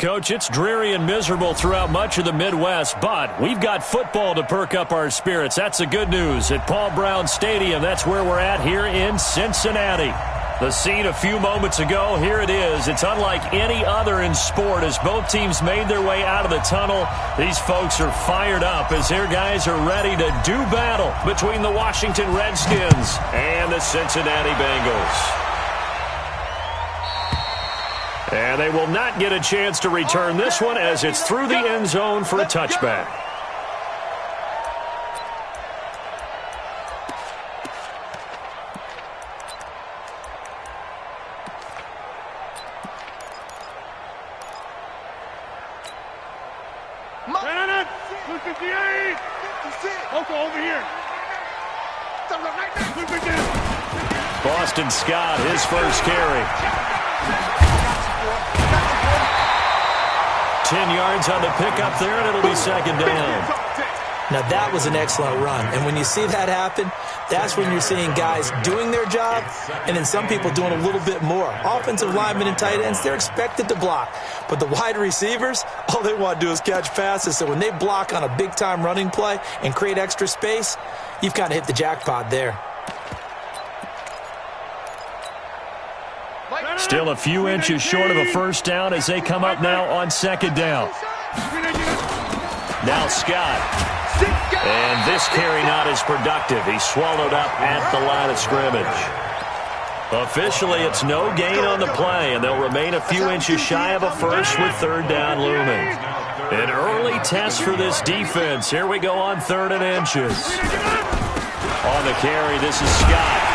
Coach, it's dreary and miserable throughout much of the Midwest, but we've got football to perk up our spirits. That's the good news. At Paul Brown Stadium, that's where we're at here in Cincinnati. The scene a few moments ago, here it is. It's unlike any other in sport as both teams made their way out of the tunnel. These folks are fired up as their guys are ready to do battle between the Washington Redskins and the Cincinnati Bengals. And they will not get a chance to return this one as it's through the end zone for a touchback. Boston Scott, his first carry. 10 yards on the pickup there, and it'll be second down. Now, that was an excellent run. And when you see that happen, that's when you're seeing guys doing their job and then some people doing a little bit more. Offensive linemen and tight ends, they're expected to block. But the wide receivers, all they want to do is catch passes. So when they block on a big-time running play and create extra space, you've kind of hit the jackpot there. Still a few inches short of a first down as they come up now on second down. Now Scott. And this carry not as productive. He's swallowed up at the line of scrimmage. Officially, it's no gain on the play, and they'll remain a few inches shy of a first with third down looming. An early test for this defense. Here we go on 3rd and inches. On the carry, this is Scott.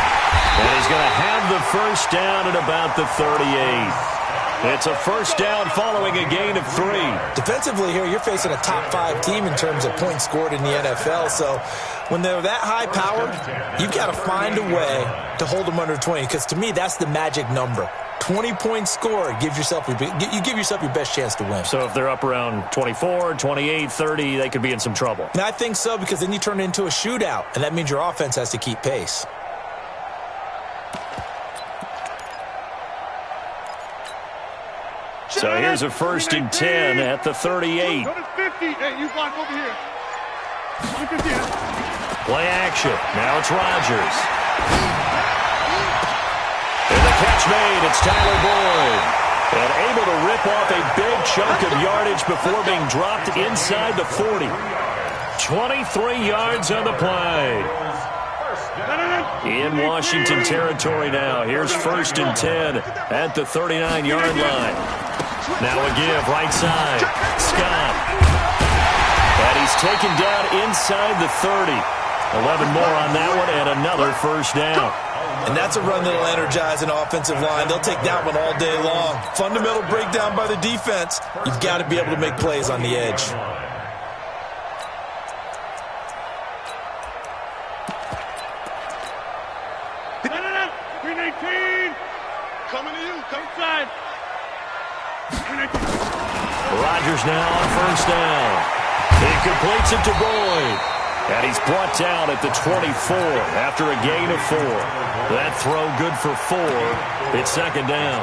And he's going to have the first down at about the 38. It's a first down following a gain of 3. Defensively here, you're facing a top 5 team in terms of points scored in the NFL. So when they're that high-powered, you've got to find a way to hold them under 20. Because to me, that's the magic number. 20 points scored, you give yourself your best chance to win. So if they're up around 24, 28, 30, they could be in some trouble. And I think so, because then you turn it into a shootout, and that means your offense has to keep pace. So here's a 1st and 10 at the 38. Play action. Now it's Rodgers. And the catch made. It's Tyler Boyd. And able to rip off a big chunk of yardage before being dropped inside the 40. 23 yards on the play. In Washington territory now. Here's 1st and 10 at the 39-yard line. Now a give, right side. Scott. And he's taken down inside the 30. 11 more on that one and another first down. And that's a run that'll energize an offensive line. They'll take that one all day long. Fundamental breakdown by the defense. You've got to be able to make plays on the edge. Rodgers now on first down. He completes it to Boyd. And he's brought down at the 24 after a gain of 4. That throw good for 4. It's second down.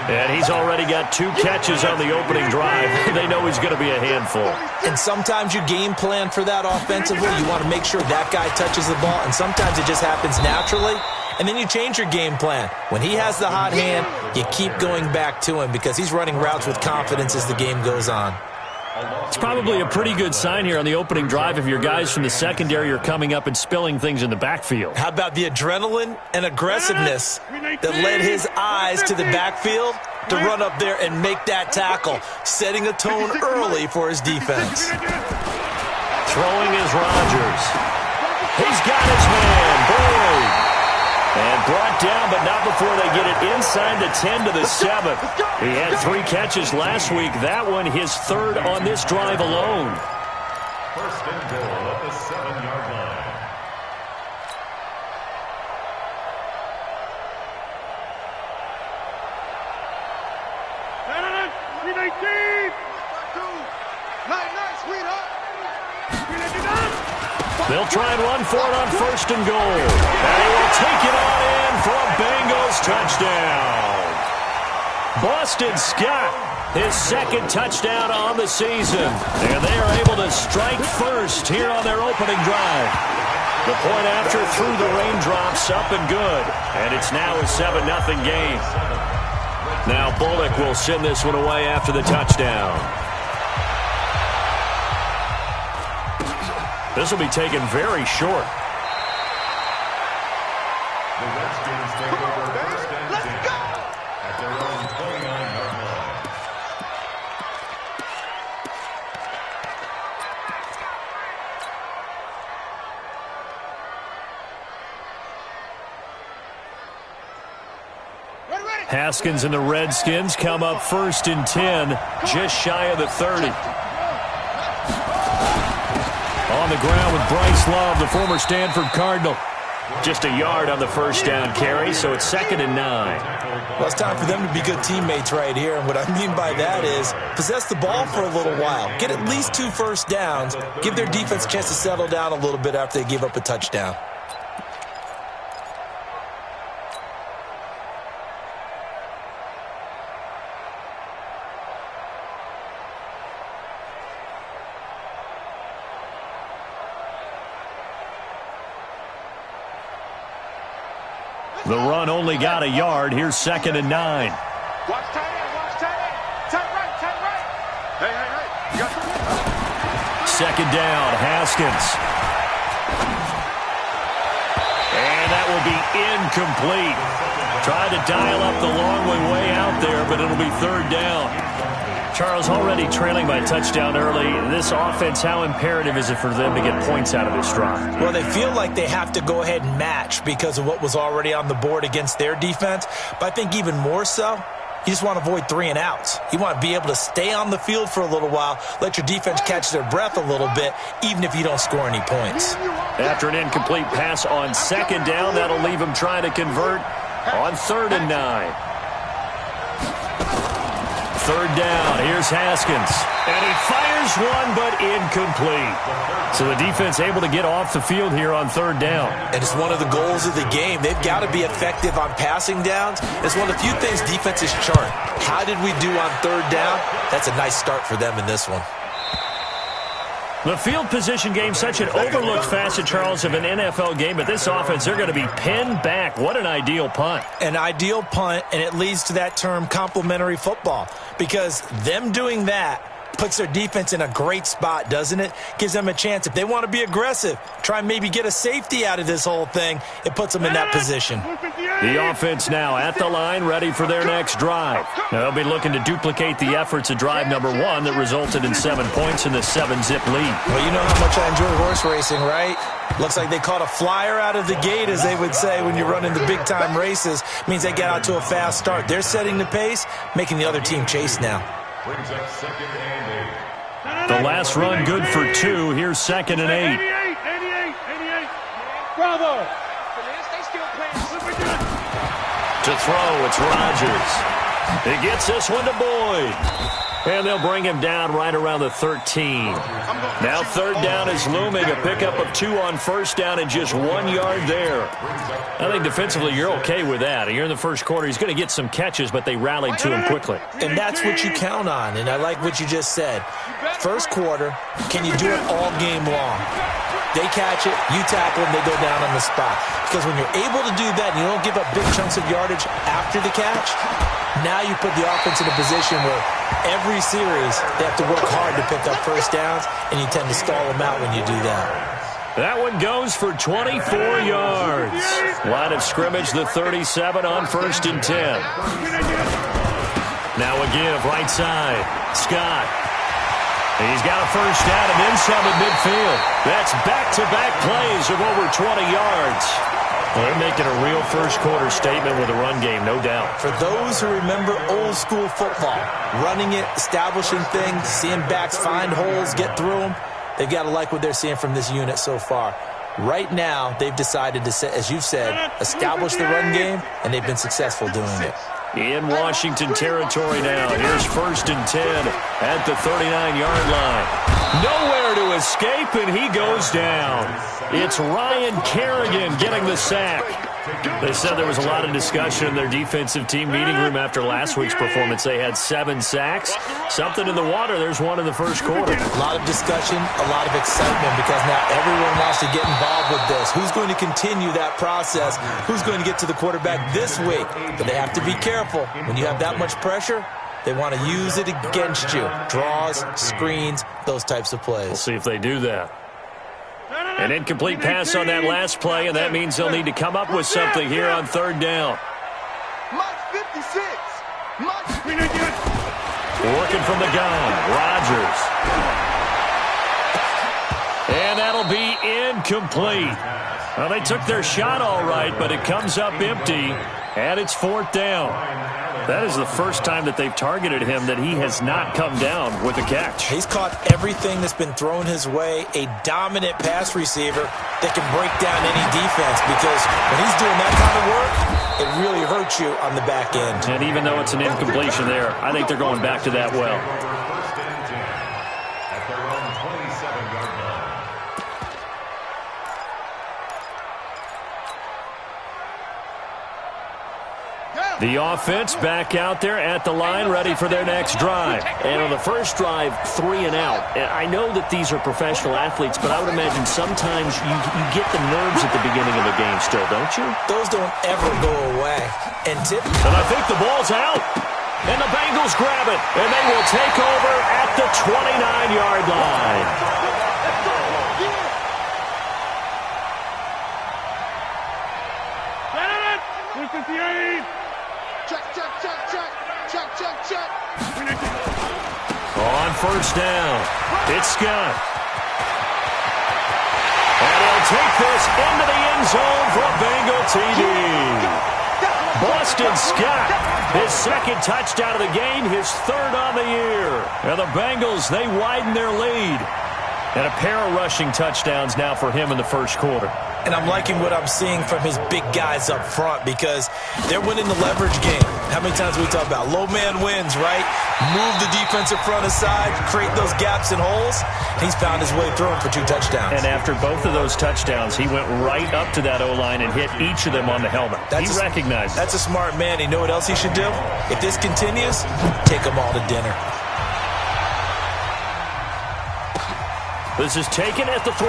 And he's already got 2 catches on the opening drive. They know he's going to be a handful. And sometimes you game plan for that offensively. You want to make sure that guy touches the ball. And sometimes it just happens naturally. And then you change your game plan. When he has the hot hand, you keep going back to him because he's running routes with confidence as the game goes on. It's probably a pretty good sign here on the opening drive if your guys from the secondary are coming up and spilling things in the backfield. How about the adrenaline and aggressiveness that led his eyes to the backfield to run up there and make that tackle, setting a tone early for his defense. Throwing is Rodgers. He's got his man, Boyd. And brought down, but not before they get it inside the 10 to the 7. He had 3 catches last week. That one his 3rd on this drive alone. 1st and goal at the 7-yard line. They'll try and run for it on 1st and goal. And he will take it on in for a Bengals touchdown. Boston Scott His second touchdown on the season. And they are able to strike first here on their opening drive. The point after through the raindrops, up and good. And it's now a 7-0 game. Now Bullock will send this one away after the touchdown. This will be taken very short. The Redskins take over first and 10 at their own 29-yard line. Haskins and the Redskins come up first and 10, just shy of the 30. On the ground with Bryce Love, the former Stanford Cardinal. Just a yard on the first down carry, so it's 2nd and 9. Well, it's time for them to be good teammates right here. And what I mean by that is possess the ball for a little while. Get at least 2 first downs. Give their defense a chance to settle down a little bit after they give up a touchdown. The run only got a yard. Here's 2nd and 9. Watch tight end, watch tight end. Tight right, tight right. Hey. You got it. Second down, Haskins. And that will be incomplete. Tried to dial up the long way out there, but it'll be 3rd down. Charles, already trailing by a touchdown early. This offense, how imperative is it for them to get points out of this drive? Well, they feel like they have to go ahead and match because of what was already on the board against their defense. But I think even more so, you just want to avoid 3 and outs. You want to be able to stay on the field for a little while, let your defense catch their breath a little bit, even if you don't score any points. After an incomplete pass on 2nd down, that'll leave them trying to convert on 3rd and 9. 3rd down, here's Haskins. And he fires one, but incomplete. So the defense able to get off the field here on 3rd down. And it's one of the goals of the game. They've got to be effective on passing downs. It's one of the few things defenses chart. How did we do on 3rd down? That's a nice start for them in this one. The field position game, such an overlooked facet, Charles, of an NFL game. But this offense, they're going to be pinned back. What an ideal punt. An ideal punt, and it leads to that term complementary football. Because them doing that puts their defense in a great spot, doesn't it? Gives them a chance. If they want to be aggressive, try and maybe get a safety out of this whole thing, it puts them in that position. The offense now at the line, ready for their next drive. Now they'll be looking to duplicate the efforts of drive number 1 that resulted in 7 points in the 7-zip lead. Well, you know how much I enjoy horse racing, right? Looks like they caught a flyer out of the gate, as they would say when you're running the big-time races. Means they get out to a fast start. They're setting the pace, making the other team chase now. Brings up 2nd and 8. The last run good for 2. Here's 2nd and 8. 88. Bravo. To throw, it's Rodgers. He gets this one to Boyd. And they'll bring him down right around the 13. Now 3rd down is looming. A pickup of 2 on 1st down and just 1 yard there. I think defensively you're okay with that. You're in the first quarter. He's going to get some catches, but they rallied to him quickly. And that's what you count on, and I like what you just said. First quarter, can you do it all game long? They catch it, you tackle them, they go down on the spot. Because when you're able to do that and you don't give up big chunks of yardage after the catch, now you put the offense in a position where every series they have to work hard to pick up first downs, and you tend to stall them out when you do that. That one goes for 24 yards. Line of scrimmage, the 37 on 1st and 10. Now a give, right side. Scott. He's got a first down and then some at midfield. That's back-to-back plays of over 20 yards. Well, they're making a real first-quarter statement with a run game, no doubt. For those who remember old-school football, running it, establishing things, seeing backs find holes, get through them, they've got to like what they're seeing from this unit so far. Right now, they've decided to, as you've said, establish the run game, and they've been successful doing it. In Washington territory now. Here's 1st and 10 at the 39-yard line. Nowhere to escape, and he goes down. It's Ryan Kerrigan getting the sack. They said there was a lot of discussion in their defensive team meeting room after last week's performance. They had 7 sacks. Something in the water. There's one in the first quarter. A lot of discussion, a lot of excitement because now everyone wants to get involved with this. Who's going to continue that process? Who's going to get to the quarterback this week? But they have to be careful. When you have that much pressure, they want to use it against you. Draws, screens, those types of plays. We'll see if they do that. An incomplete pass on that last play, and that means they'll need to come up with something here on third down. Working from the gun, Rodgers. And that'll be incomplete. Well, they took their shot all right, but it comes up empty, and it's fourth down. That is the first time that they've targeted him that he has not come down with a catch. He's caught everything that's been thrown his way, a dominant pass receiver that can break down any defense because when he's doing that kind of work, it really hurts you on the back end. And even though it's an incompletion there, I think they're going back to that well. The offense back out there at the line, ready for their next drive. And on the first drive, 3 and out. And I know that these are professional athletes, but I would imagine sometimes you get the nerves at the beginning of a game still, don't you? Those don't ever go away. And I think the ball's out. And the Bengals grab it. And they will take over at the 29-yard line. On first down, it's Scott. And he'll take this into the end zone for a Bengal TD. Boston Scott, his second touchdown of the game, his third on the year. And the Bengals, they widen their lead. And a pair of rushing touchdowns now for him in the first quarter. And I'm liking what I'm seeing from his big guys up front because they're winning the leverage game. How many times we talk about low man wins, right? Move the defensive front aside, create those gaps and holes. He's found his way through them for 2 touchdowns. And after both of those touchdowns, he went right up to that O-line and hit each of them on the helmet. He recognized it. That's a smart man. You know what else he should do? If this continues, take them all to dinner. This is taken at the 3.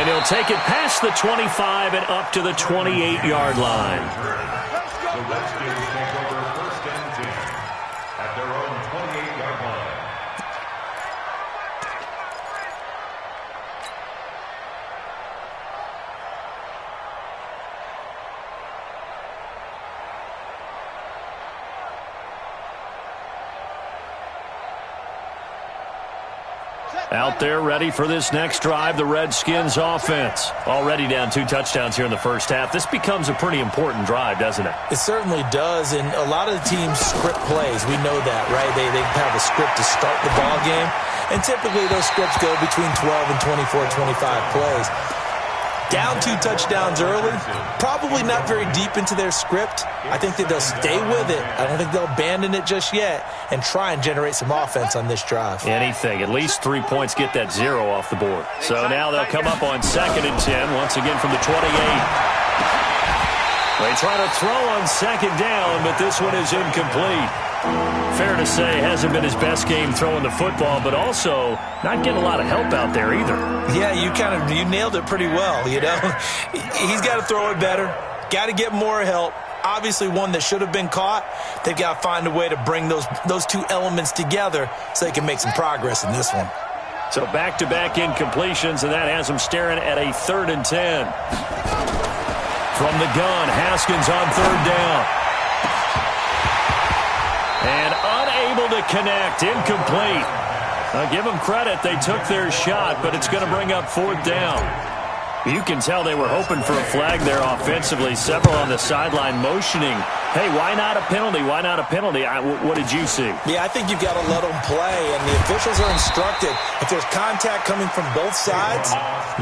And he'll take it past the 25 and up to the 28-yard line. The Redskins take over first and 10 at their own 28-yard line. Out there ready for this next drive, the Redskins offense. Already down 2 touchdowns here in the first half. This becomes a pretty important drive, doesn't it? It certainly does, and a lot of the teams script plays. We know that, right? They have a script to start the ball game, and typically those scripts go between 12 and 24, 25 plays. Down 2 touchdowns early, probably not very deep into their script. I think that they'll stay with it. I don't think they'll abandon it just yet and try and generate some offense on this drive. Anything. At least 3 points, get that 0 off the board. So now they'll come up on 2nd and 10, once again from the 28. They try to throw on 2nd down, but this one is incomplete. Fair to say, hasn't been his best game throwing the football, but also not getting a lot of help out there either. Yeah, you nailed it pretty well, you know. He's got to throw it better, got to get more help. Obviously one that should have been caught. They've got to find a way to bring those 2 elements together so they can make some progress in this one. So back-to-back incompletions, and that has them staring at a 3rd and 10. From the gun, Haskins on 3rd down. And unable to connect, incomplete. I'll give them credit. They took their shot, but it's going to bring up 4th down. You can tell they were hoping for a flag there offensively. Several on the sideline motioning, hey, why not a penalty? Why not a penalty? What did you see? Yeah, I think you've got to let them play, and the officials are instructed. If there's contact coming from both sides,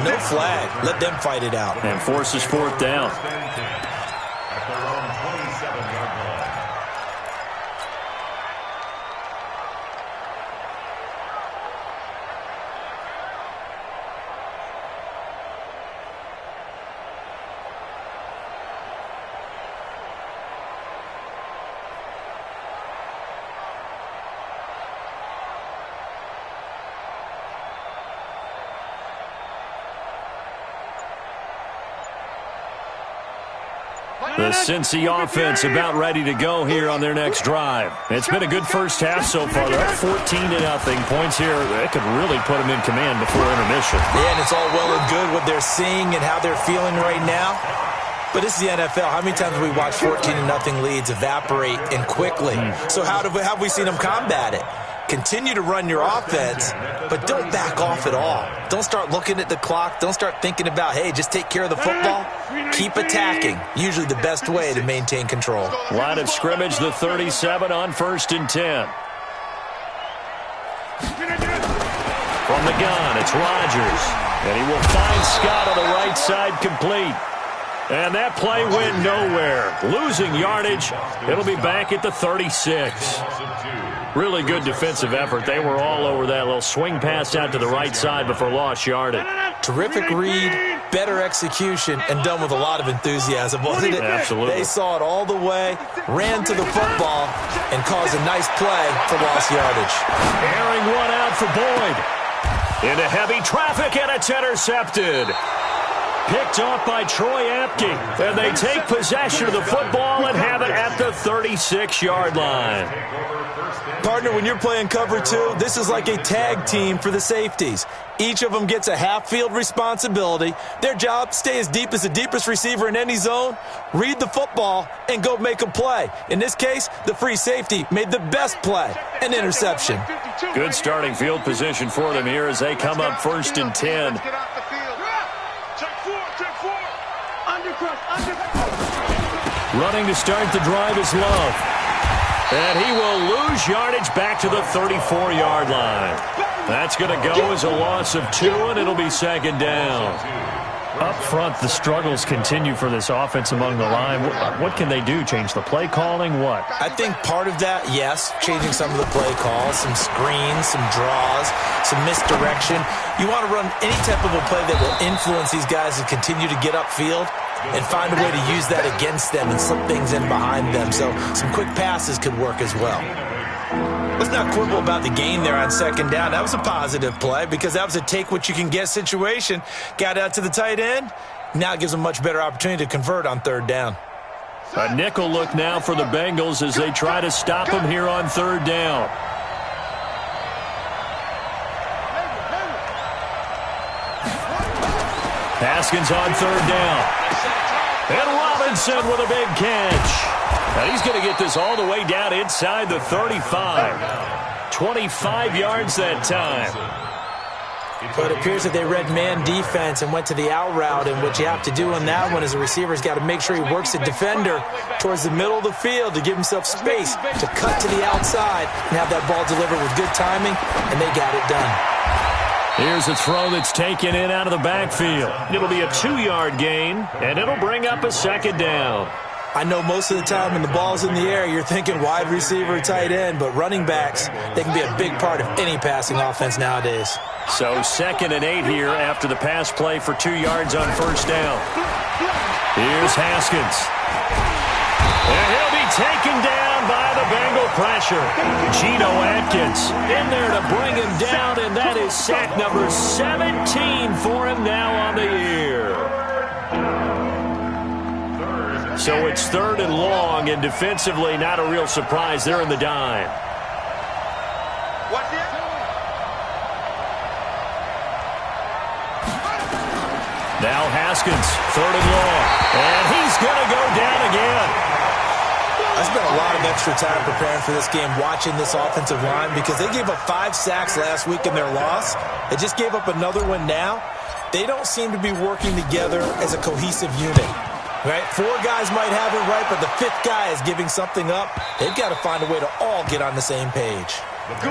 no flag. Let them fight it out. And forces 4th down. At their own 27-yard line. The Cincy offense about ready to go here on their next drive. It's been a good first half so far. They're up 14-0. Points here, that could really put them in command before intermission. Yeah, and it's all well and good what they're seeing and how they're feeling right now. But this is the NFL. How many times have we watched 14-0 leads evaporate and quickly? So how have we seen them combat it? Continue to run your offense, but don't back off at all. Don't start looking at the clock. Don't start thinking about, hey, just take care of the football. Keep attacking. Usually the best way to maintain control. Line of scrimmage, the 37 on 1st and 10. From the gun, it's Rodgers. And he will find Scott on the right side complete. And that play went nowhere. Losing yardage. It'll be back at the 36. Really good defensive effort. They were all over that little swing pass out to the right side before lost yardage. Terrific read, better execution, and done with a lot of enthusiasm, wasn't it? Absolutely. They saw it all the way, ran to the football, and caused a nice play for lost yardage. Airing one out for Boyd. Into heavy traffic, and it's intercepted. Picked off by Troy Apke. And they take possession of the football and have it at the 36-yard line. Partner, when you're playing cover two, this is like a tag team for the safeties. Each of them gets a half-field responsibility. Their job, stay as deep as the deepest receiver in any zone, read the football, and go make a play. In this case, the free safety made the best play, an interception. Good starting field position for them here as they come up 1st and 10. Running to start the drive is Love. And he will lose yardage back to the 34-yard line. That's going to go as a loss of 2, and it'll be 2nd down. Up front, the struggles continue for this offense among the line. What can they do? Change the play calling? What? I think part of that, yes, changing some of the play calls, some screens, some draws, some misdirection. You want to run any type of a play that will influence these guys to continue to get upfield and find a way to use that against them and slip things in behind them. So some quick passes could work as well. Let's not quibble about the gain there on 2nd down. That was a positive play because that was a take-what-you-can-get situation. Got out to the tight end. Now it gives them a much better opportunity to convert on 3rd down. A nickel look now for the Bengals as they try to stop him here on 3rd down. Haskins on 3rd down. And Robinson with a big catch. Now he's going to get this all the way down inside the 35. 25 yards that time. But it appears that they read man defense and went to the out route, and what you have to do on that one is the receiver's got to make sure he works the defender towards the middle of the field to give himself space to cut to the outside and have that ball delivered with good timing, and they got it done. Here's a throw that's taken in out of the backfield. It'll be a 2-yard gain, and it'll bring up a 2nd down. I know most of the time when the ball's in the air, you're thinking wide receiver, tight end, but running backs, they can be a big part of any passing offense nowadays. So 2nd and 8 here after the pass play for 2 yards on 1st down. Here's Haskins. And he'll be taken down by the Bengal pressure. Geno Atkins in there to bring him down, and that is sack number 17 for him now on the year. So it's 3rd and long, and defensively not a real surprise. They're in the dime. Now Haskins, 3rd and long, and he's going to go down again. I spent a lot of extra time preparing for this game, watching this offensive line, because they gave up 5 sacks last week in their loss. They just gave up another one now. They don't seem to be working together as a cohesive unit. Right? 4 guys might have it right, but the 5th guy is giving something up. They've got to find a way to all get on the same page. Let's go.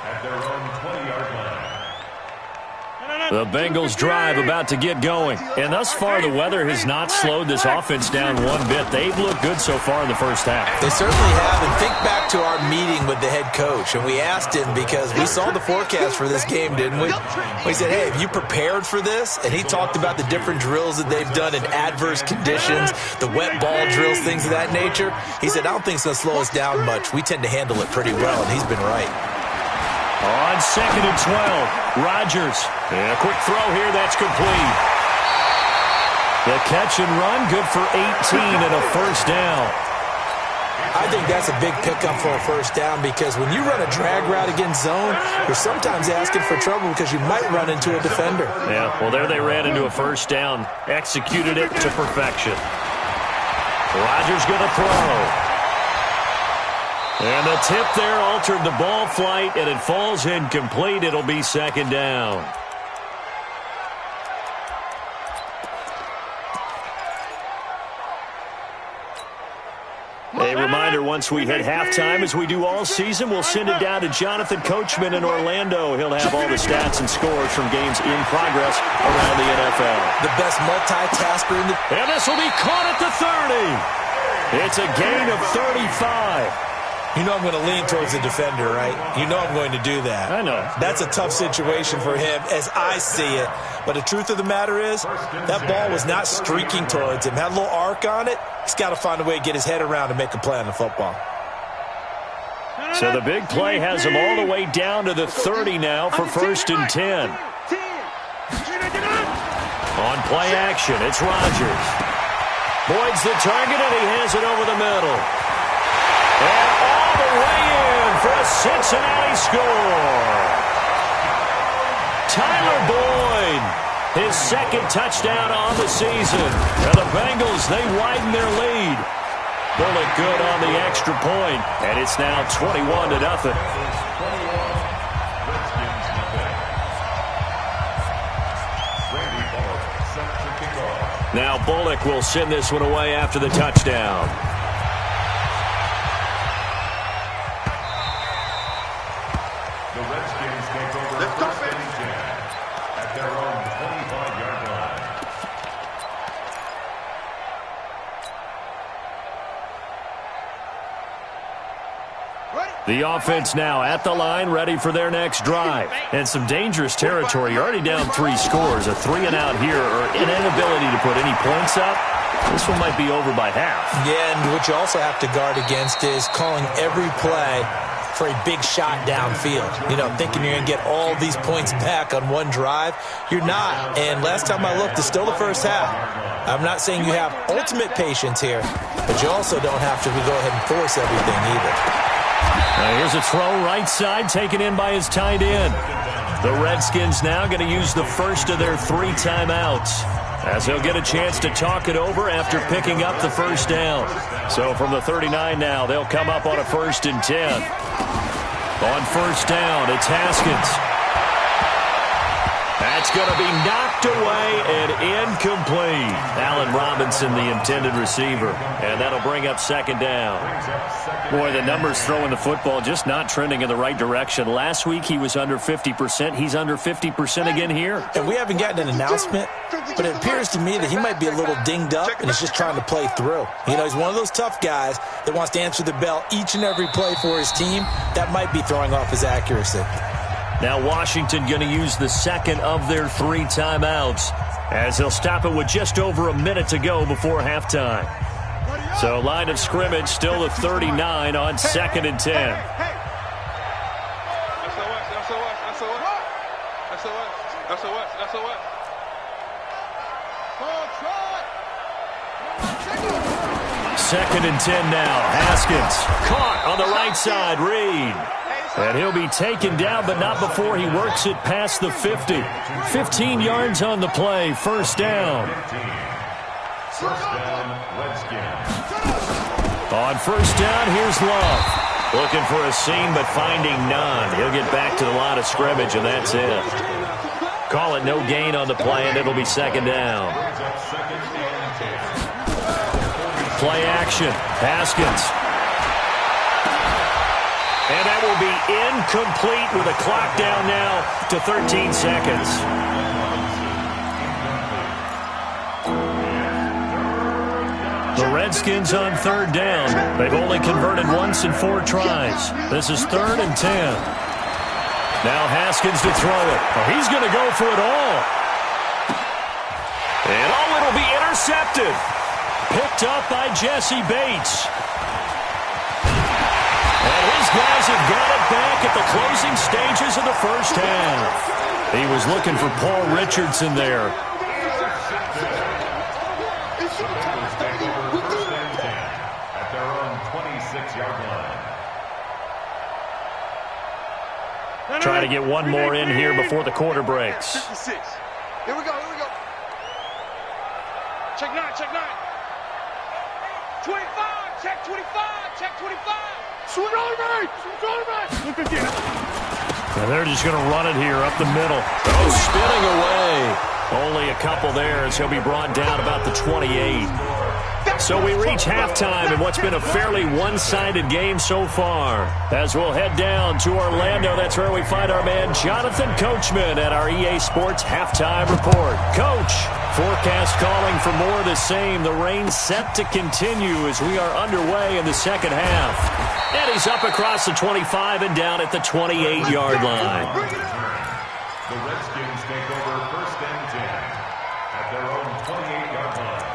At their own 20-yard line. The Bengals drive about to get going. And thus far, the weather has not slowed this offense down one bit. They've looked good so far in the first half. They certainly have. And think back to our meeting with the head coach. And we asked him because we saw the forecast for this game, didn't we? We said, hey, have you prepared for this? And he talked about the different drills that they've done in adverse conditions, the wet ball drills, things of that nature. He said, I don't think it's going to slow us down much. We tend to handle it pretty well, and he's been right. On 2nd and 12, Rodgers. And a quick throw here that's complete. The catch and run, good for 18 and a first down. I think that's a big pickup for a first down because when you run a drag route against zone, you're sometimes asking for trouble because you might run into a defender. Yeah, well, there they ran into a first down. Executed it to perfection. Rodgers going to throw. And the tip there altered the ball flight, and it falls incomplete. It'll be second down. A reminder, once we hit halftime, as we do all season, we'll send it down to Jonathan Coachman in Orlando. He'll have all the stats and scores from games in progress around the NFL. The best multitasker in the... And this will be caught at the 30. It's a gain of 35. You know I'm going to lean towards the defender, right? You know I'm going to do that. I know. That's a tough situation for him as I see it. But the truth of the matter is, that ball was not streaking towards him. Had a little arc on it. He's got to find a way to get his head around and make a play on the football. So the big play has him all the way down to the 30 now for first and 10. On play action, it's Rodgers. Boyd's the target, and he hands it over the middle. And all the way in for a Cincinnati score. Tyler Boyd, his second touchdown on the season. And the Bengals, they widen their lead. Bullock good on the extra point, and it's now 21-0. Now Bullock will send this one away after the touchdown. The Redskins take over first and 10 at their own 25-yard line. The offense now at the line, ready for their next drive. And some dangerous territory. You're already down 3 scores. A 3-and-out here, or an inability to put any points up. This one might be over by half. Yeah, and what you also have to guard against is calling every play for a big shot downfield. You know, thinking you're going to get all these points back on one drive. You're not. And last time I looked, it's still the first half. I'm not saying you have ultimate patience here, but you also don't have to go ahead and force everything either. Now here's a throw right side, taken in by his tight end. The Redskins now going to use the first of their 3 timeouts, as he'll get a chance to talk it over after picking up the first down. So from the 39 now, they'll come up on a first and 10. On first down, it's Haskins. That's going to be knocked away and incomplete. Allen Robinson, the intended receiver. And that'll bring up second down. Boy, the numbers throwing the football just not trending in the right direction. Last week he was under 50%. He's under 50% again here. And we haven't gotten an announcement, but it appears to me that he might be a little dinged up and is just trying to play through. You know, he's one of those tough guys that wants to answer the bell each and every play for his team. That might be throwing off his accuracy. Now Washington going to use the second of their 3 timeouts, as he'll stop it with just over a minute to go before halftime. So line of scrimmage still the 39 on second and 10. Second and 10 now. Haskins caught on the right side. Reed. And he'll be taken down, but not before he works it past the 50. 15 yards on the play. First down. First down, Redskins. On first down, here's Love. Looking for a seam, but finding none. He'll get back to the line of scrimmage, and that's it. Call it no gain on the play, and it'll be second down. Play action. Haskins. And that will be incomplete with a clock down now to 13 seconds. The Redskins on third down. They've only converted once in 4 tries. This is 3rd and 10. Now Haskins to throw it. Oh, he's going to go for it all. And it'll be intercepted. Picked up by Jesse Bates. And his guys have got it back at the closing stages of the first half. He was looking for Paul Richardson there. 26-yard line. Trying to get one more in here before the quarter breaks. 56. Here we go. Check 9. 25. Check 25. Swing on right. Look again. And they're just going to run it here up the middle. Oh, spinning away. Only a couple there as he'll be brought down about the 28. So we reach halftime in what's been a fairly one-sided game so far. As we'll head down to Orlando, that's where we find our man Jonathan Coachman at our EA Sports Halftime Report. Coach, forecast calling for more of the same. The rain set to continue as we are underway in the second half. And he's up across the 25 and down at the 28-yard line. The Redskins take over 1st and 10 at their own 28-yard line.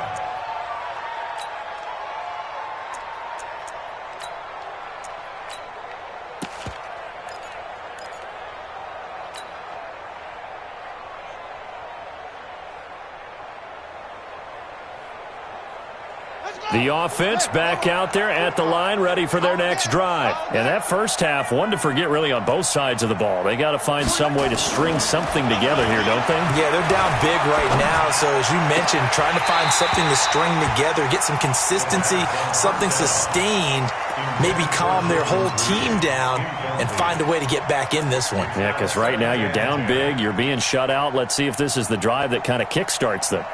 The offense back out there at the line, ready for their next drive. And that first half, one to forget really on both sides of the ball. They got to find some way to string something together here, don't they? Yeah, they're down big right now. So as you mentioned, trying to find something to string together, get some consistency, something sustained, maybe calm their whole team down and find a way to get back in this one. Yeah, because right now you're down big, you're being shut out. Let's see if this is the drive that kind of kickstarts them.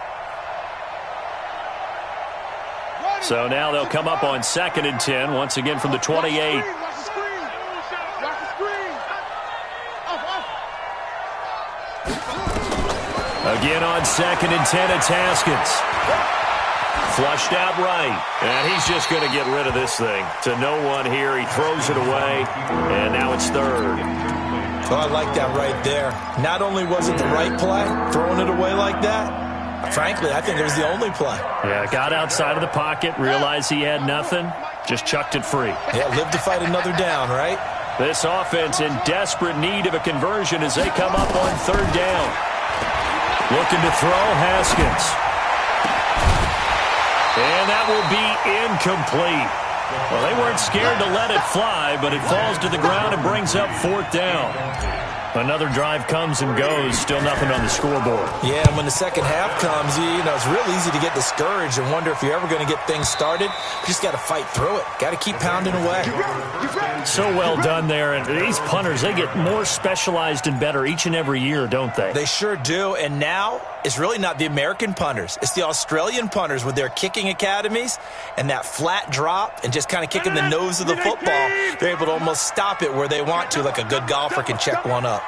So now they'll come up on 2nd and 10, once again from the 28. Watch the screen. Again on 2nd and 10, it's Haskins. Flushed out right, and he's just going to get rid of this thing. To no one here, he throws it away, and now it's 3rd. Oh, I like that right there. Not only was it the right play, throwing it away like that, frankly, I think it was the only play. Yeah, got outside of the pocket, realized he had nothing, just chucked it free. Yeah, live to fight another down, right? This offense in desperate need of a conversion as they come up on 3rd down. Looking to throw, Haskins. And that will be incomplete. Well, they weren't scared to let it fly, but it falls to the ground and brings up 4th down. Another drive comes and goes, still nothing on the scoreboard. Yeah, and when the second half comes, you know, it's real easy to get discouraged and wonder if you're ever going to get things started. You just got to fight through it. Got to keep pounding away. So well done there. And these punters, they get more specialized and better each and every year, don't they? They sure do. And now it's really not the American punters. It's the Australian punters with their kicking academies and that flat drop and just kind of kicking the nose of the football. They're able to almost stop it where they want to, like a good golfer can check one up.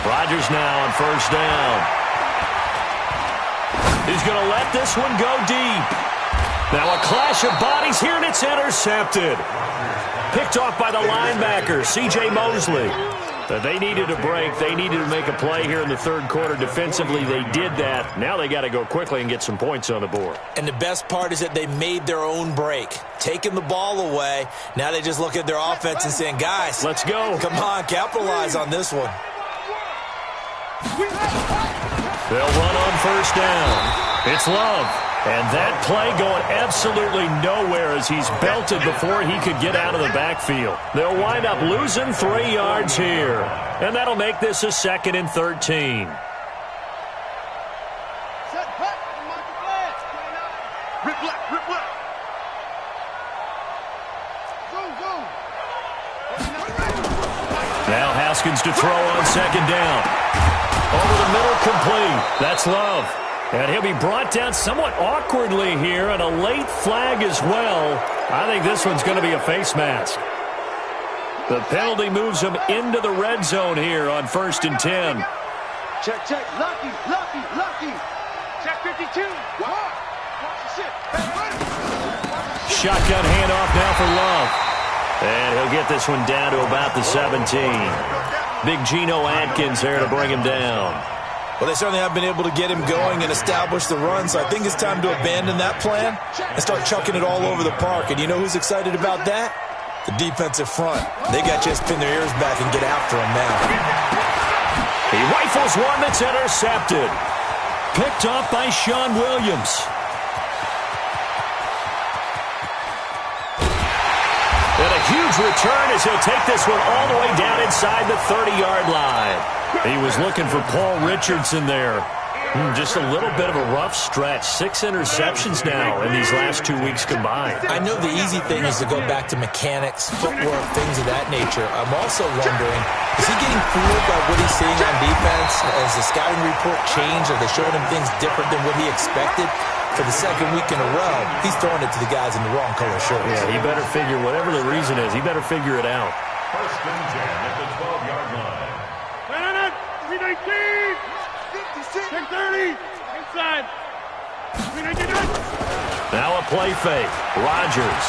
Rodgers now on 1st down. He's going to let this one go deep. Now a clash of bodies here, and it's intercepted. Picked off by the linebacker, C.J. Mosley. They needed a break. They needed to make a play here in the 3rd quarter. Defensively, they did that. Now they got to go quickly and get some points on the board. And the best part is that they made their own break, taking the ball away. Now they just look at their offense and saying, guys, let's go. Come on, capitalize on this one. They'll run on 1st down. It's Love. And that play going absolutely nowhere as he's belted before he could get out of the backfield. They'll wind up losing 3 yards here. And that'll make this a 2nd and 13. Now Haskins to throw on 2nd down. Over the middle, complete. That's Love. And he'll be brought down somewhat awkwardly here, and a late flag as well. I think this one's going to be a face mask. The penalty moves him into the red zone here on 1st and 10. Check. Lucky. Check 52. Watch the shit. Shotgun handoff now for Love. And he'll get this one down to about the 17. Big Geno Atkins there to bring him down. Well, they certainly have been able to get him going and establish the run, so I think it's time to abandon that plan and start chucking it all over the park. And you know who's excited about that? The defensive front. They got to just pin their ears back and get after him now. He rifles one that's intercepted. Picked off by Sean Williams. And a huge return as he'll take this one all the way down inside the 30-yard line. He was looking for Paul Richardson there. Just a little bit of a rough stretch. 6 interceptions now in these last 2 weeks combined. I know the easy thing is to go back to mechanics, footwork, things of that nature. I'm also wondering, is he getting fooled by what he's seeing on defense? Has the scouting report changed? Are they showing him things different than what he expected? For the second week in a row, he's throwing it to the guys in the wrong color shirts. Yeah, he better figure, whatever the reason is, he better figure it out. First and 10 at the 12-yard line. 319! 630! Inside! 399! Now a play fake. Rodgers.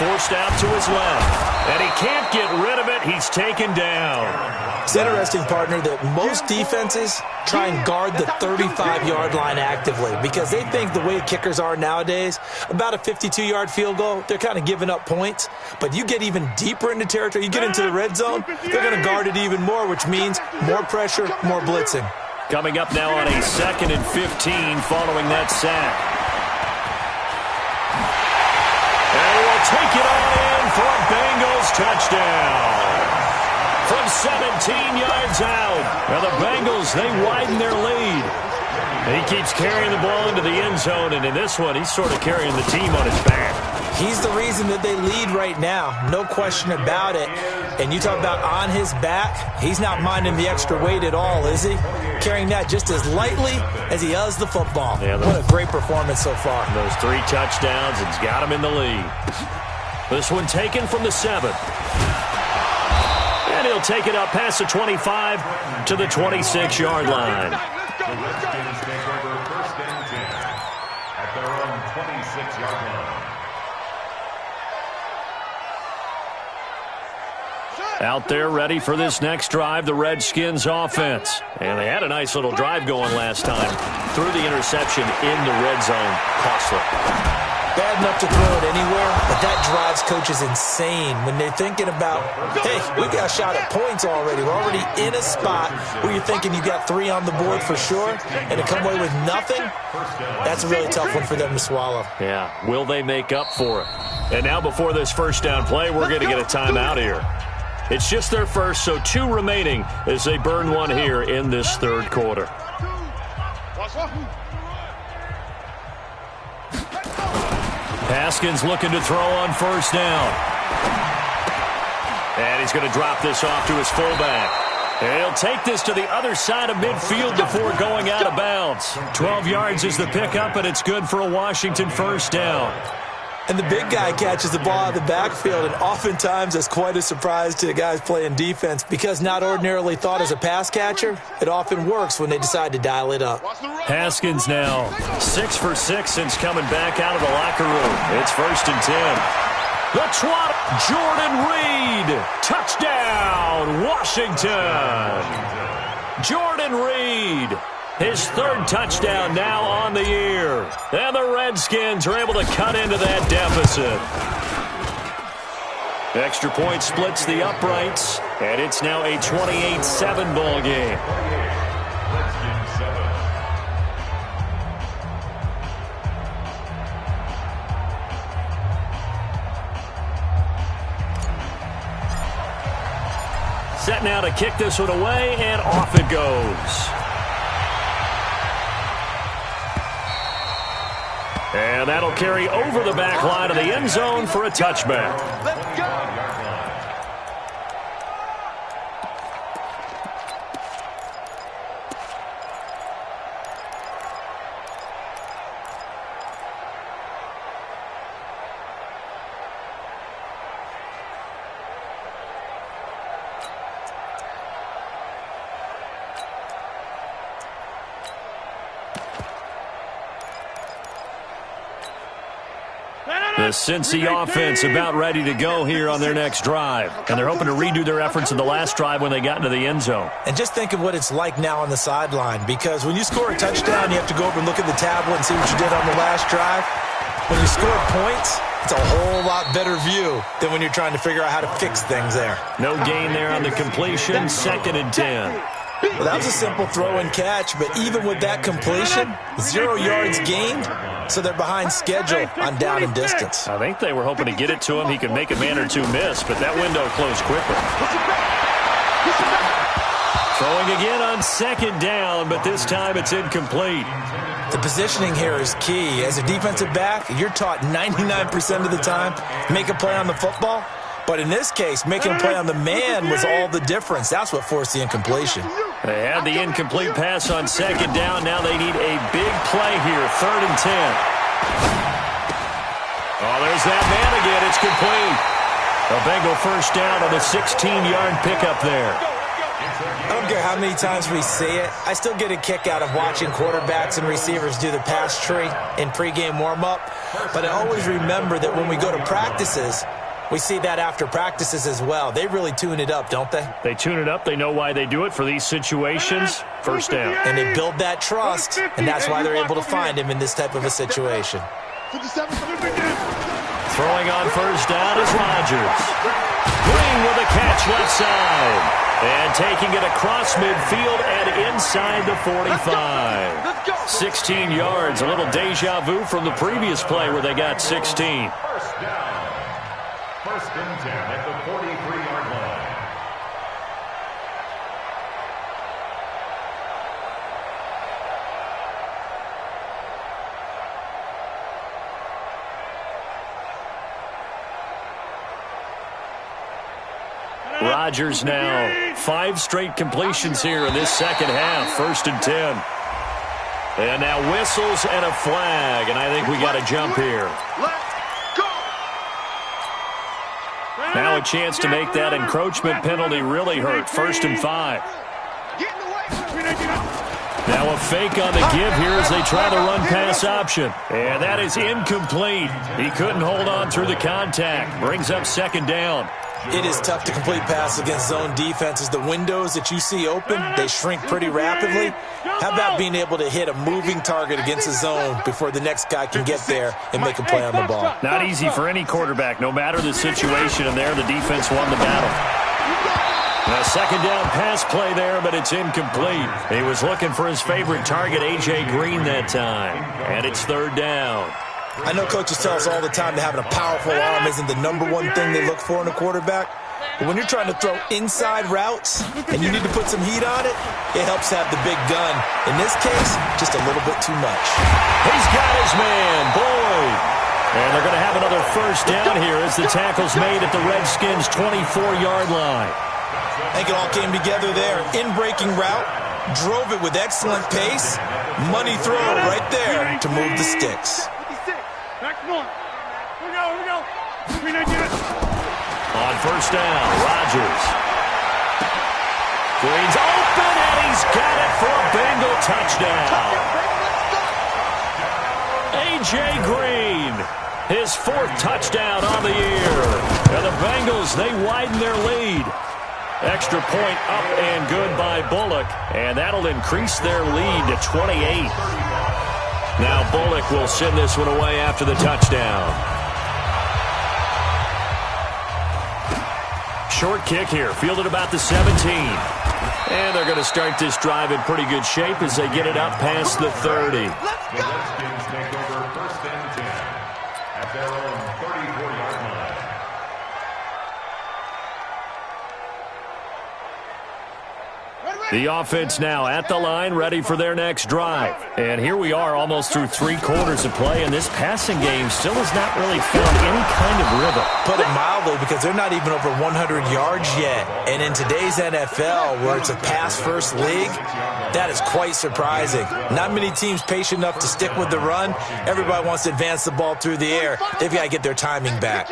Forced out to his left. And he can't get rid of it. He's taken down. It's interesting, partner, that most defenses try and guard the 35-yard line actively because they think the way kickers are nowadays, about a 52-yard field goal, they're kind of giving up points. But you get even deeper into territory, you get into the red zone, they're going to guard it even more, which means more pressure, more blitzing. Coming up now on a 2nd and 15 following that sack. And we'll take it on in for a Bengals touchdown. From 17 yards out. Now the Bengals, they widen their lead. He keeps carrying the ball into the end zone, and in this one, he's sort of carrying the team on his back. He's the reason that they lead right now, no question about it. And you talk about on his back, he's not minding the extra weight at all, is he? Carrying that just as lightly as he does the football. Yeah, what a great performance so far. Those 3 touchdowns, it's got him in the lead. This one taken from the 7. And he'll take it up past the 25 to the 26-yard line. The Redskins take over first and 10 at their own 26-yard line. Out there ready for this next drive, the Redskins offense. And they had a nice little drive going last time. Threw the interception in the red zone. Costly. Bad enough to throw it anywhere, but that drives coaches insane when they're thinking about, hey, we got a shot at points already. We're already in a spot where you're thinking you got 3 on the board for sure, and to come away with nothing, that's a really tough one for them to swallow. Yeah, will they make up for it? And now before this first down play, we're going to get a timeout here. It's just their first, so 2 remaining as they burn one here in this third quarter. Haskins looking to throw on first down. And he's going to drop this off to his fullback. And he'll take this to the other side of midfield before going out of bounds. 12 yards is the pickup, and it's good for a Washington first down. And the big guy catches the ball out of the backfield, and oftentimes that's quite a surprise to the guys playing defense because not ordinarily thought as a pass catcher, it often works when they decide to dial it up. Haskins now 6 for 6 since coming back out of the locker room. It's first and 10. The trot, Jordan Reed, touchdown, Washington. Jordan Reed. His 3rd touchdown now on the year. And the Redskins are able to cut into that deficit. Extra point splits the uprights, and it's now a 28-7 ball game. Redskins 7. Set now to kick this one away, and off it goes. And that'll carry over the back line of the end zone for a touchback. Let's go! The Cincy offense about ready to go here on their next drive. And they're hoping to redo their efforts in the last drive when they got into the end zone. And just think of what it's like now on the sideline, because when you score a touchdown, you have to go over and look at the tablet and see what you did on the last drive. When you score points, it's a whole lot better view than when you're trying to figure out how to fix things there. No gain there on the completion, 2nd and 10. Well, that was a simple throw and catch, but even with that completion, 0 yards gained, so they're behind schedule on down and distance. I think they were hoping to get it to him. He could make a man or two miss, but that window closed quickly. Throwing again on 2nd down, but this time it's incomplete. The positioning here is key. As a defensive back, you're taught 99% of the time, make a play on the football. But in this case, making a play on the man was all the difference. That's what forced the incompletion. They had the incomplete pass on 2nd down. Now they need a big play here, 3rd and 10. Oh, there's that man again. It's complete. A Bengal first down on the 16-yard pickup there. I don't care how many times we see it. I still get a kick out of watching quarterbacks and receivers do the pass tree in pregame warm-up. But I always remember that when we go to practices, we see that after practices as well. They really tune it up, don't they? They tune it up. They know why they do it for these situations. First down. And they build that trust, and that's why they're able to find him in this type of a situation. Throwing on first down is Rodgers. Green with a catch left side. And taking it across midfield and inside the 45. 16 yards, a little deja vu from the previous play where they got 16. First down. 1st and 10 at the 43-yard line. Rodgers now 5 straight completions here in this second half. 1st and 10. And now whistles and a flag, and I think we got a jump here. Now a chance to make that encroachment penalty really hurt. 1st and 5. Now a fake on the give here as they try the run-pass option. And that is incomplete. He couldn't hold on through the contact. Brings up 2nd down. It is tough to complete passes against zone defenses. The windows that you see open, they shrink pretty rapidly. How about being able to hit a moving target against a zone before the next guy can get there and make a play on the ball? Not easy for any quarterback, no matter the situation, and there the defense won the battle. A 2nd down pass play there, but it's incomplete. He was looking for his favorite target, A.J. Green, that time. And it's 3rd down. I know coaches tell us all the time that having a powerful arm isn't the #1 thing they look for in a quarterback. But when you're trying to throw inside routes and you need to put some heat on it, it helps have the big gun. In this case, just a little bit too much. He's got his man, Boyd. And they're going to have another first down here as the tackle's made at the Redskins' 24-yard line. I think it all came together there. In-breaking route, drove it with excellent pace. Money throw right there to move the sticks. On first down, Rodgers. Green's open, and he's got it for a Bengal touchdown. A.J. Green, his 4th touchdown on the year. And the Bengals, they widen their lead. Extra point up and good by Bullock, and that'll increase their lead to 28. Now Bullock will send this one away after the touchdown. Short kick here, fielded about the 17. And they're going to start this drive in pretty good shape as they get it up past the 30. The Redskins take over 1st and 10 at their own 34-yard line. The offense now at the line, ready for their next drive. And here we are almost through 3 quarters of play, and this passing game still has not really found any kind of rhythm. Put it mildly, because they're not even over 100 yards yet. And in today's NFL, where it's a pass-first league, that is quite surprising. Not many teams patient enough to stick with the run. Everybody wants to advance the ball through the air. They've got to get their timing back.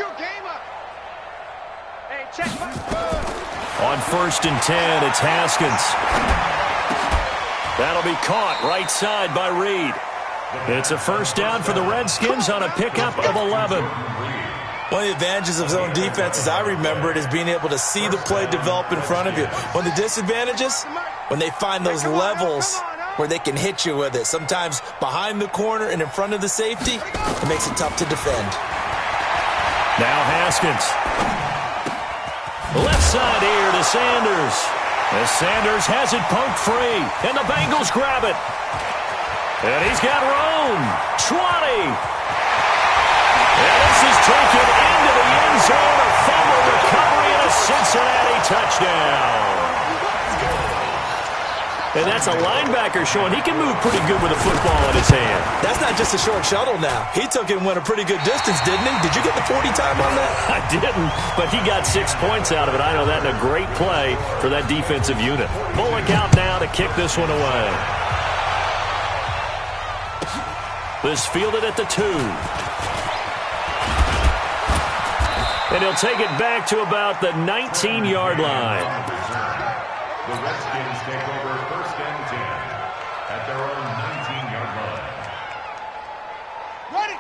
On 1st and 10, it's Haskins. That'll be caught right side by Reed. It's a first down for the Redskins on a pickup of 11. One of the advantages of zone defense, as I remember it, is being able to see the play develop in front of you. One of the disadvantages, when they find those levels where they can hit you with it. Sometimes behind the corner and in front of the safety, it makes it tough to defend. Now Haskins. Left side here to Sanders. As Sanders has it poked free, and the Bengals grab it. And he's got room. 20. And this is taken into the end zone. A fumble recovery and a Cincinnati touchdown. And that's a linebacker showing he can move pretty good with a football in his hand. That's not just a short shuttle now. He took it and went a pretty good distance, didn't he? Did you get the 40 time on that? I didn't, but he got 6 points out of it. I know that in a great play for that defensive unit. Bullock out now to kick this one away. This fielded at the 2. And he'll take it back to about the 19-yard line. The Redskins take over 1st and 10 at their own 19-yard line.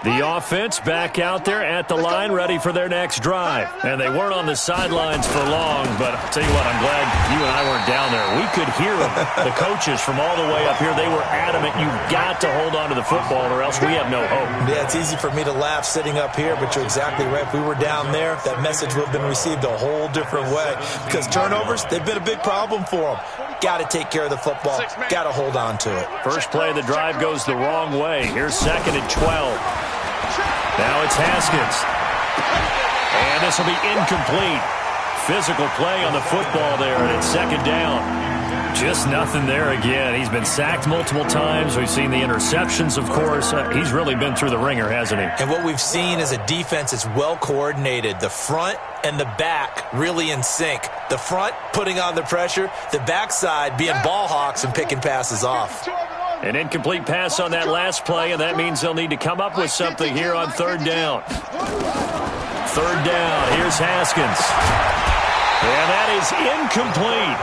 The offense back out there at the line, ready for their next drive. And they weren't on the sidelines for long, but I'll tell you what, I'm glad you and I weren't down there. We could hear them, the coaches from all the way up here. They were adamant, you've got to hold on to the football or else we have no hope. Yeah, it's easy for me to laugh sitting up here, but you're exactly right. If we were down there, that message would have been received a whole different way. Because turnovers, they've been a big problem for them. Got to take care of the football. Got to hold on to it. First play of the drive goes the wrong way. Here's 2nd and 12. Now it's Haskins. And this will be incomplete. Physical play on the football there, and it's 2nd down. Just nothing there again. He's been sacked multiple times. We've seen the interceptions, of course. He's really been through the ringer, hasn't he? And what we've seen is a defense that's well coordinated. The front and the back really in sync. The front putting on the pressure. The backside being ball hawks and picking passes off. An incomplete pass on that last play, and that means they'll need to come up with something here on 3rd down. 3rd down. Here's Haskins. And that is incomplete.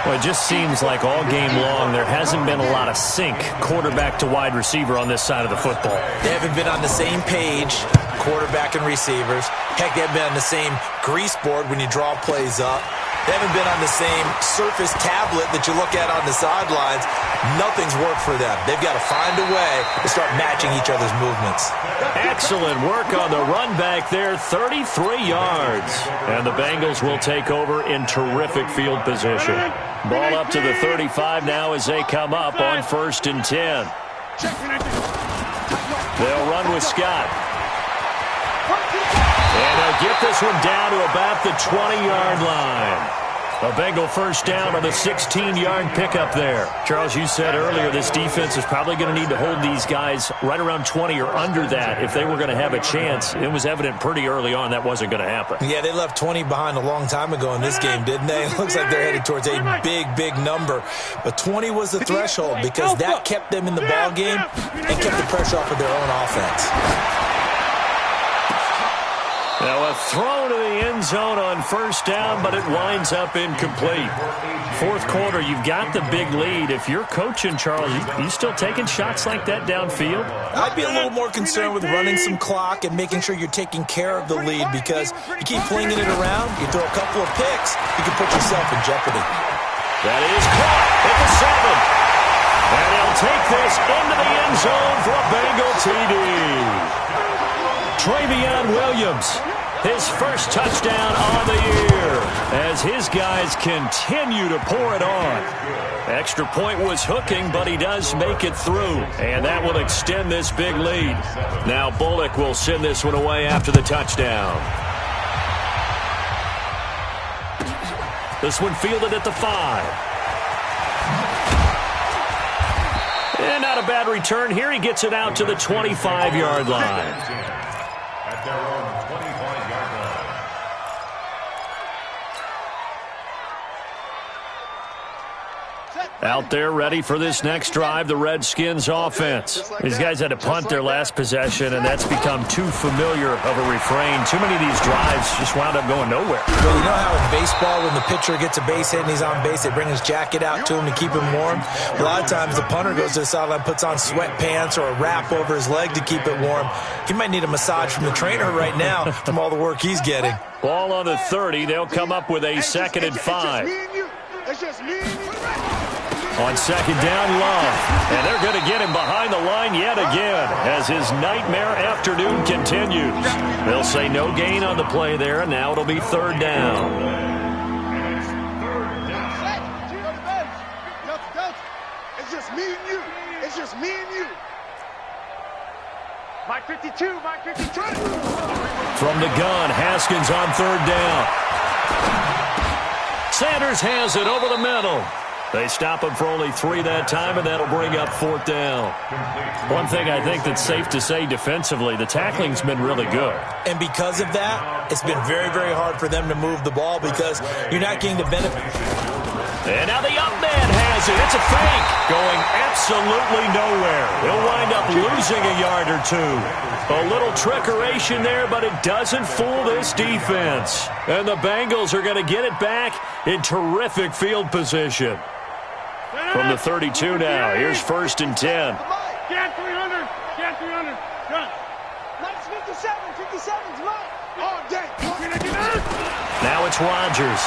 Well, it just seems like all game long there hasn't been a lot of sync quarterback to wide receiver on this side of the football. They haven't been on the same page, quarterback and receivers. Heck, they haven't been on the same grease board when you draw plays up. They haven't been on the same surface tablet that you look at on the sidelines. Nothing's worked for them. They've got to find a way to start matching each other's movements. Excellent work on the run back there, 33 yards. And the Bengals will take over in terrific field position. Ball up to the 35 now as they come up on 1st and 10. They'll run with Scott. And they'll get this one down to about the 20-yard line. A Bengal first down on the 16-yard pickup there. Charles, you said earlier this defense is probably going to need to hold these guys right around 20 or under that if they were going to have a chance. It was evident pretty early on that wasn't going to happen. Yeah, they left 20 behind a long time ago in this game, didn't they? It looks like they're headed towards a big number. But 20 was the threshold because that kept them in the ball game and kept the pressure off of their own offense. Now a throw to the end zone on 1st down, but it winds up incomplete. 4th quarter, you've got the big lead. If you're coaching, Charles, you still taking shots like that downfield? I'd be a little more concerned with running some clock and making sure you're taking care of the lead because you keep flinging it around, you throw a couple of picks, you can put yourself in jeopardy. That is caught at the 7. And he'll take this into the end zone for a Bengal TD. Travion Williams, his first touchdown on the year as his guys continue to pour it on. Extra point was hooking, but he does make it through, and that will extend this big lead. Now Bullock will send this one away after the touchdown. This one fielded at the 5. And not a bad return here. He gets it out to the 25-yard line. At their own 25-yard line. Out there ready for this next drive, the Redskins offense. These guys had to punt their last possession, and that's become too familiar of a refrain. Too many of these drives just wound up going nowhere. Well, you know how in baseball when the pitcher gets a base hit and he's on base, they bring his jacket out to him to keep him warm? A lot of times the punter goes to the sideline, puts on sweatpants or a wrap over his leg to keep it warm. He might need a massage from the trainer right now from all the work he's getting. Ball on the 30. They'll come up with a 2nd and 5. On 2nd down, Love. And they're going to get him behind the line yet again as his nightmare afternoon continues. They'll say no gain on the play there, and now it'll be 3rd down. Mike 52, Mike 52. From the gun, Haskins on third down. Sanders has it over the middle. They stop him for only 3 that time, and that'll bring up fourth down. One thing I think that's safe to say defensively, the tackling's been really good. And because of that, it's been very, very hard for them to move the ball because you're not getting the benefit. And now the up man has it. It's a fake. Going absolutely nowhere. He'll wind up losing a yard or 2. A little trickeration there, but it doesn't fool this defense. And the Bengals are going to get it back in terrific field position. From the 32 now, here's 1st and 10. Get 300. Get 300. Gun. Mike's 57. 57's Mike. All day. Now it's Rodgers.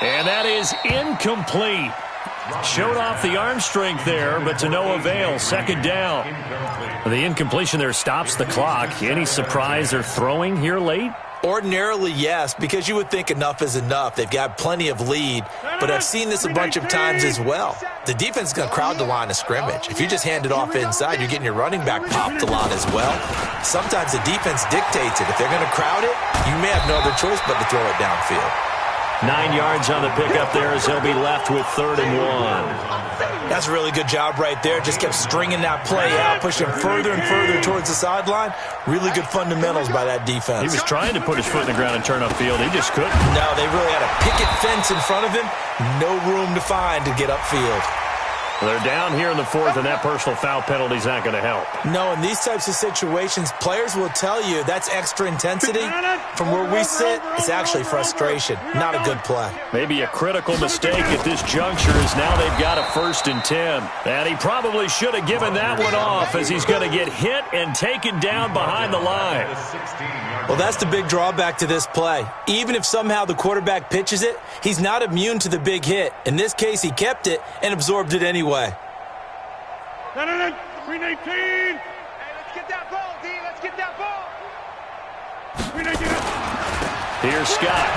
And that is incomplete. Showed off the arm strength there, but to no avail. 2nd down. The incompletion there stops the clock. Any surprise they're throwing here late? Ordinarily, yes, because you would think enough is enough. They've got plenty of lead, but I've seen this a bunch of times as well. The defense is going to crowd the line of scrimmage. If you just hand it off inside, you're getting your running back popped a lot as well. Sometimes the defense dictates it. If they're going to crowd it, you may have no other choice but to throw it downfield. 9 yards on the pickup there as they'll be left with 3rd and 1. That's a really good job right there. Just kept stringing that play out, pushing further and further towards the sideline. Really good fundamentals by that defense. He was trying to put his foot in the ground and turn upfield. He just couldn't. No, they really had a picket fence in front of him. No room to find to get upfield. They're down here in the 4th, and that personal foul penalty is not going to help. No, in these types of situations, players will tell you that's extra intensity. From where we sit, it's actually frustration. Not a good play. Maybe a critical mistake at this juncture is now they've got a 1st and 10. And he probably should have given that one off as he's going to get hit and taken down behind the line. Well, that's the big drawback to this play. Even if somehow the quarterback pitches it, he's not immune to the big hit. In this case, he kept it and absorbed it anyway. 318. Hey, let's get that ball, D. Let's get that ball. 319. Here's Scott.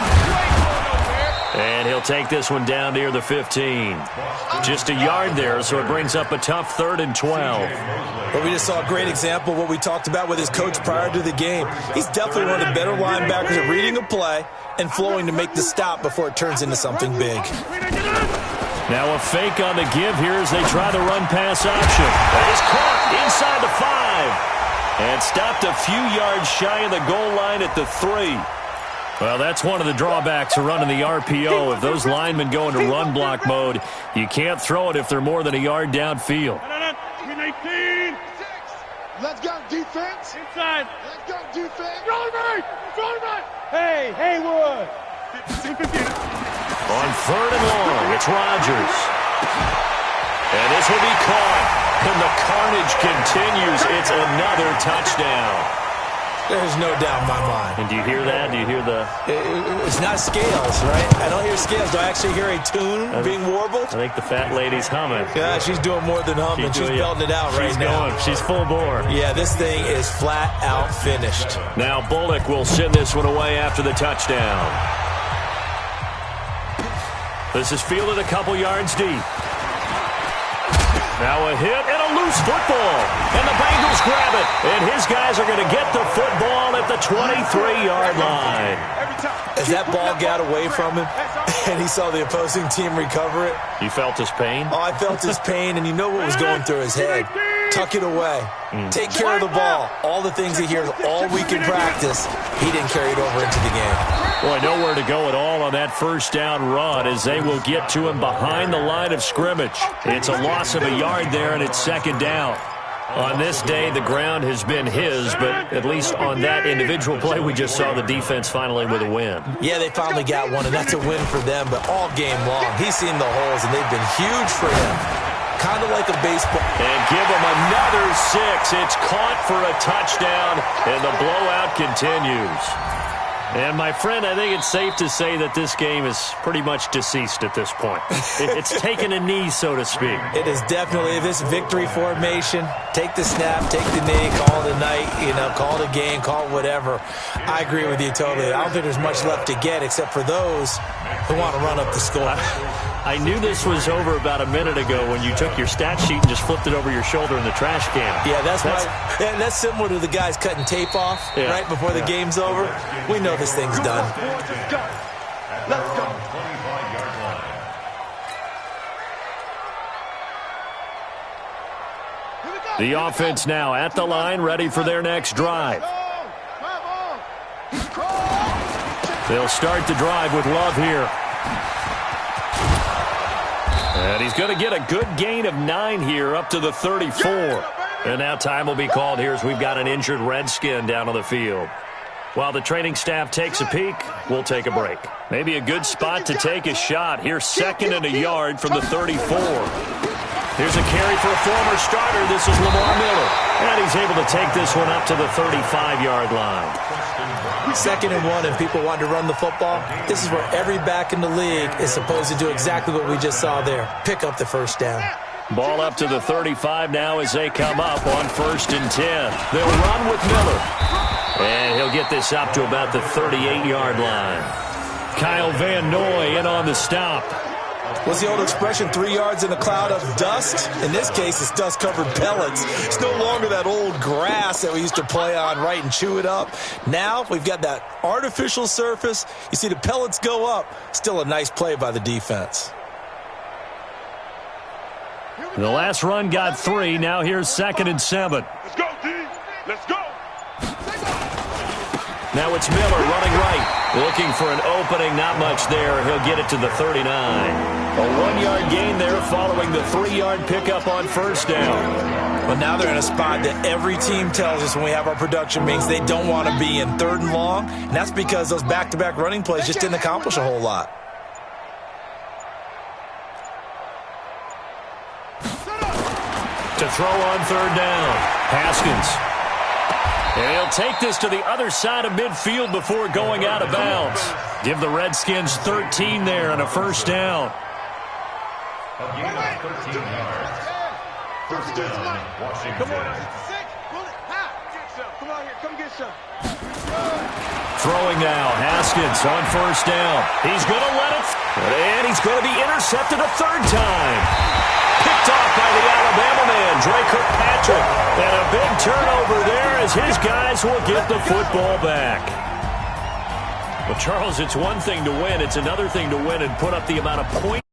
And he'll take this one down near the 15. Just a yard there, so it brings up a tough 3rd and 12. But we just saw a great example of what we talked about with his coach prior to the game. He's definitely one of the better linebackers at reading a play and flowing to make the stop before it turns into something big. Now a fake on the give here as they try the run-pass option. That is caught inside the 5. And stopped a few yards shy of the goal line at the 3. Well, that's one of the drawbacks of running the RPO. If those linemen go into run block mode, you can't throw it if they're more than a yard downfield. 319. Let's go, defense. Inside. Let's go, defense. Right. Hey, Haywood. On 3rd and long, it's Rodgers. And this will be caught. And the carnage continues. It's another touchdown. There's no doubt in my mind. And do you hear that? Do you hear the... It's not scales, right? I don't hear scales. Do I actually hear a tune being warbled? I think the fat lady's humming. Yeah, she's doing more than humming. She's belting it out right now. She's full bore. Yeah, this thing is flat out finished. Now Bullock will send this one away after the touchdown. This is fielded a couple yards deep. Now a hit and a loose football. And the Bengals grab it. And his guys are going to get the football at the 23-yard line. As that ball got away from him and he saw the opposing team recover it. You felt his pain? Oh, I felt his pain, and you know what was going through his head. Tuck it away. Take care of the ball. All the things he hears all week in practice, he didn't carry it over into the game. Boy, nowhere to go at all on that 1st down run as they will get to him behind the line of scrimmage. It's a loss of a yard there, and it's 2nd down. On this day, the ground has been his, but at least on that individual play, we just saw the defense finally with a win. Yeah, they finally got one, and that's a win for them, but all game long, he's seen the holes, and they've been huge for him. Kind of like a baseball. And give him another 6. It's caught for a touchdown, and the blowout continues. And, my friend, I think it's safe to say that this game is pretty much deceased at this point. It's taken a knee, so to speak. It is definitely this victory formation. Take the snap, take the knee, call it a night, call it a game, call it whatever. I agree with you totally. I don't think there's much left to get except for those who want to run up the score. I knew this was over about a minute ago when you took your stat sheet and just flipped it over your shoulder in the trash can. Yeah, that's similar to the guys cutting tape off right before the game's over. We know this thing's done. Let's go. The offense now at the line, ready for their next drive. They'll start the drive with Love here. And he's going to get a good gain of 9 here up to the 34. And now time will be called here as we've got an injured Redskin down on the field. While the training staff takes a peek, we'll take a break. Maybe a good spot to take a shot. Here's 2nd and a yard from the 34. Here's a carry for a former starter. This is Lamar Miller. And he's able to take this one up to the 35-yard line. 2nd and 1, if people want to run the football, this is where every back in the league is supposed to do exactly what we just saw there. Pick up the first down. Ball up to the 35 now as they come up on 1st and 10. They'll run with Miller. And he'll get this up to about the 38-yard line. Kyle Van Noy in on the stop. What's the old expression, 3 yards in a cloud of dust? In this case, it's dust-covered pellets. It's no longer that old grass that we used to play on, right, and chew it up. Now we've got that artificial surface. You see the pellets go up. Still a nice play by the defense. The last run got 3. Now here's 2nd and 7. Let's go, D. Let's go. Now it's Miller running right. Looking for an opening, not much there. He'll get it to the 39. A 1-yard gain there following the 3-yard pickup on 1st down. Well, now they're in a spot that every team tells us when we have our production meetings they don't want to be in 3rd and long, and that's because those back-to-back running plays just didn't accomplish a whole lot. To throw on 3rd down. Haskins. And he'll take this to the other side of midfield before going out of bounds. Give the Redskins 13 there and a 1st down. A gain of 13 yards. 1st down, Washington. Come on, 6. Come on here, come get some. Throwing now, Haskins on 1st down. He's going to let it, and he's going to be intercepted a 3rd time. Picked off by the Alabama man, Dre Kirkpatrick. And a big turnover there as his guys will get the football back. Well, Charles, it's one thing to win. It's another thing to win and put up the amount of points.